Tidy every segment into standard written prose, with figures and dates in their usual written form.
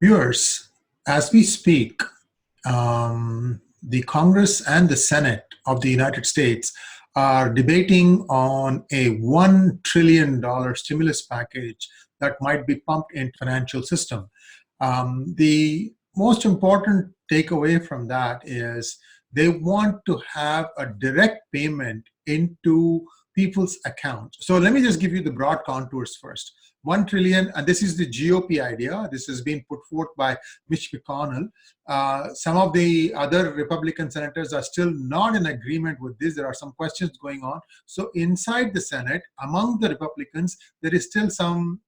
Viewers, as we speak, the Congress and the Senate of the United States are debating on a $1 trillion stimulus package that might be pumped into the financial system. The most important takeaway from that is they want to have a direct payment into people's accounts. So let me just give you the broad contours first. 1 trillion, and this is the GOP idea. This has been put forth by Mitch McConnell. Some of the other Republican senators are still not in agreement with this. There are some questions going on. So inside the Senate, among the Republicans, there is still some,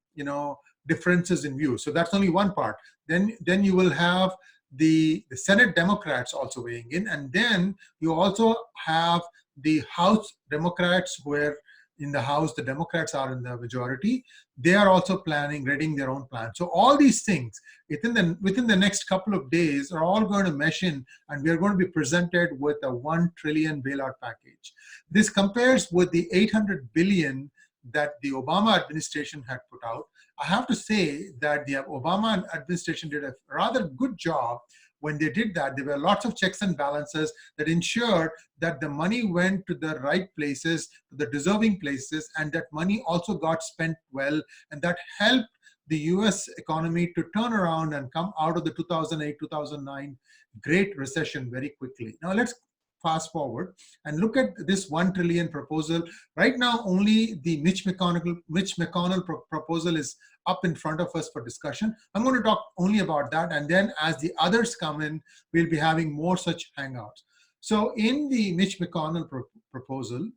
differences in view. So that's only one part. Then you will have the Senate Democrats also weighing in, and then you also have the House Democrats, where in the House the Democrats are in the majority. They are also readying their own plan. So all these things within the next couple of days are all going to mesh in, and we are going to be presented with a 1 trillion bailout package. This compares with the 800 billion that the Obama administration had put out. I have to say that the Obama administration did a rather good job. When they did that, there were lots of checks and balances that ensured that the money went to the right places, to the deserving places, and that money also got spent well, and that helped the US economy to turn around and come out of the 2008-2009 Great Recession very quickly. Now let's fast forward and look at this 1 trillion proposal. Right now, only the Mitch McConnell proposal is up in front of us for discussion. I'm going to talk only about that, and then as the others come in, we'll be having more such hangouts. So in the Mitch McConnell proposal,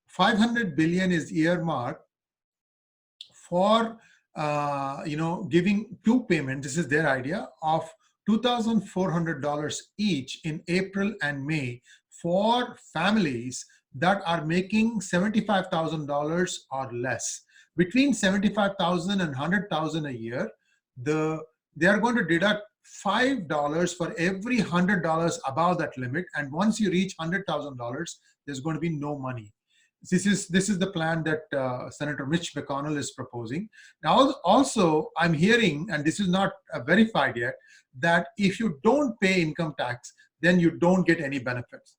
500 billion is earmarked for giving two payments. This is their idea of $2,400 each in April and May for families that are making $75,000 or less. Between $75,000 and $100,000 a year, they are going to deduct $5 for every $100 above that limit, and once you reach $100,000, there's going to be no money. This is the plan that Senator Mitch McConnell is proposing. Now, also, I'm hearing, and this is not verified yet, that if you don't pay income tax, then you don't get any benefits.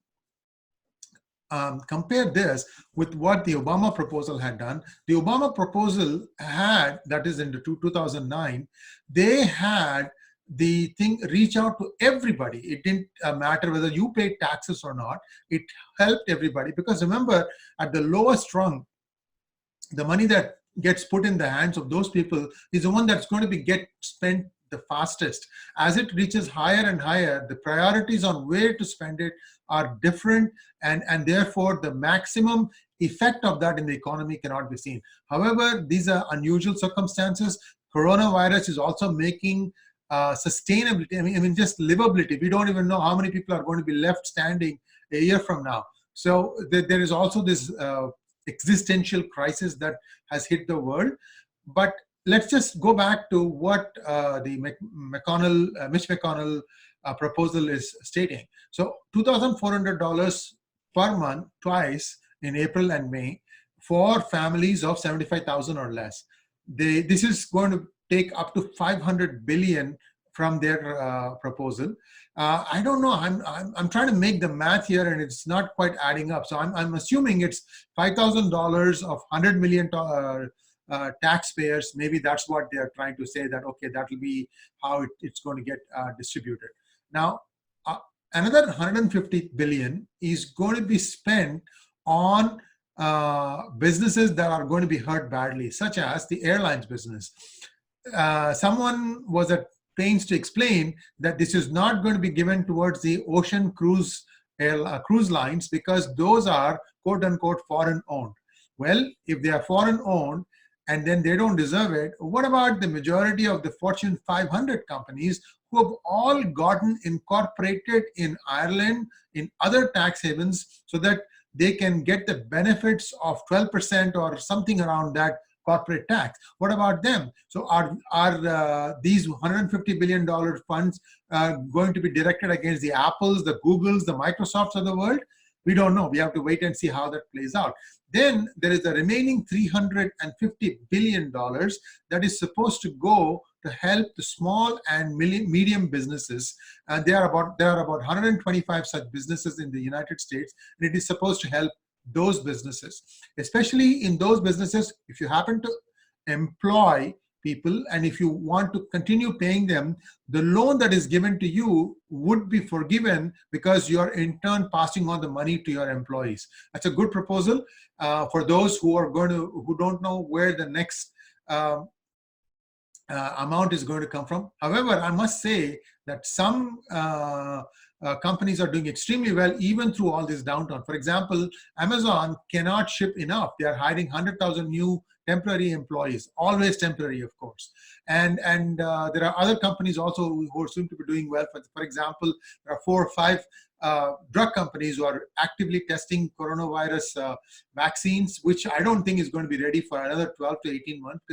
Compare this with what the Obama proposal had done. The Obama proposal had, that is in the 2009, they had the thing reach out to everybody. It didn't matter whether you paid taxes or not. It helped everybody, because remember, at the lowest rung, the money that gets put in the hands of those people is the one that's going to get spent the fastest. As it reaches higher and higher, the priorities on where to spend it are different, and therefore the maximum effect of that in the economy cannot be seen. However, these are unusual circumstances. Coronavirus is also making sustainability, I mean just livability. We don't even know how many people are going to be left standing a year from now. So there is also this existential crisis that has hit the world. But let's just go back to what the Mitch McConnell proposal is stating. So $2,400 per month, twice in April and May, for families of 75,000 or less. This is going to take up to 500 billion from their proposal. I don't know. I'm trying to make the math here, and it's not quite adding up. So I'm assuming it's $5,000 of 100 million taxpayers. Maybe that's what they are trying to say, that okay, that will be how it's going to get distributed. Now, another 150 billion is going to be spent on businesses that are going to be hurt badly, such as the airlines business. Someone was at pains to explain that this is not going to be given towards the ocean cruise lines, because those are quote unquote foreign owned. Well, if they are foreign owned and then they don't deserve it, what about the majority of the Fortune 500 companies who have all gotten incorporated in Ireland, in other tax havens, so that they can get the benefits of 12% or something around that corporate tax? What about them? So are these $150 billion funds going to be directed against the Apples, the Googles, the Microsofts of the world? We don't know. We have to wait and see how that plays out. Then there is the remaining $350 billion that is supposed to go to help the small and medium businesses. And there are about 125 such businesses in the United States, and it is supposed to help those businesses, especially in those businesses. If you happen to employ people and if you want to continue paying them, the loan that is given to you would be forgiven because you are in turn passing on the money to your employees. That's a good proposal for those who don't know where the next amount is going to come from. However, I must say that some companies are doing extremely well even through all this downturn. For example, Amazon cannot ship enough. They are hiring 100,000 new temporary employees, always temporary, of course. And there are other companies also who seem to be doing well. For example, there are 4 or 5 drug companies who are actively testing coronavirus vaccines, which I don't think is going to be ready for another 12 to 18 months.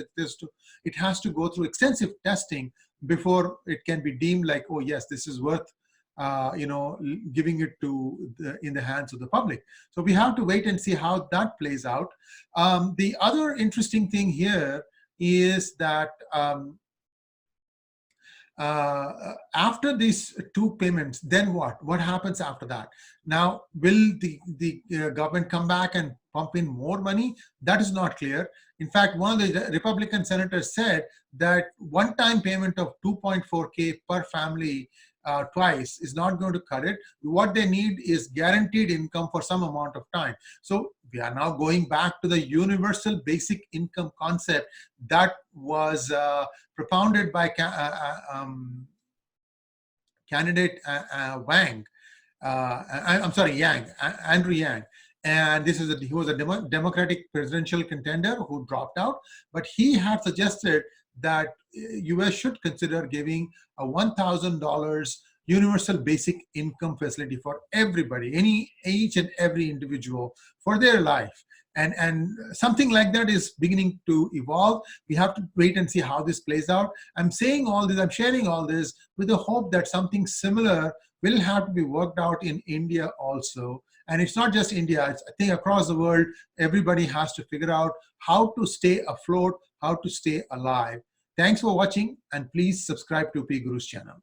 It has to go through extensive testing before it can be deemed like, oh yes, this is worth giving it in the hands of the public. So we have to wait and see how that plays out. The other interesting thing here is that after these 2 payments, then what? What happens after that? Now, will the government come back and pump in more money? That is not clear. In fact, one of the Republican senators said that one-time payment of $2.4K per family twice is not going to cut it. What they need is guaranteed income for some amount of time. So we are now going back to the universal basic income concept that was propounded by candidate Andrew Yang. And he was a Democratic presidential contender who dropped out, but he had suggested that U.S. should consider giving a $1,000 universal basic income facility for everybody, each and every individual for their life. And something like that is beginning to evolve. We have to wait and see how this plays out. I'm sharing all this with the hope that something similar will have to be worked out in India also. And it's not just India, I think across the world, everybody has to figure out how to stay afloat, how to stay alive. Thanks for watching, and please subscribe to PGurus channel.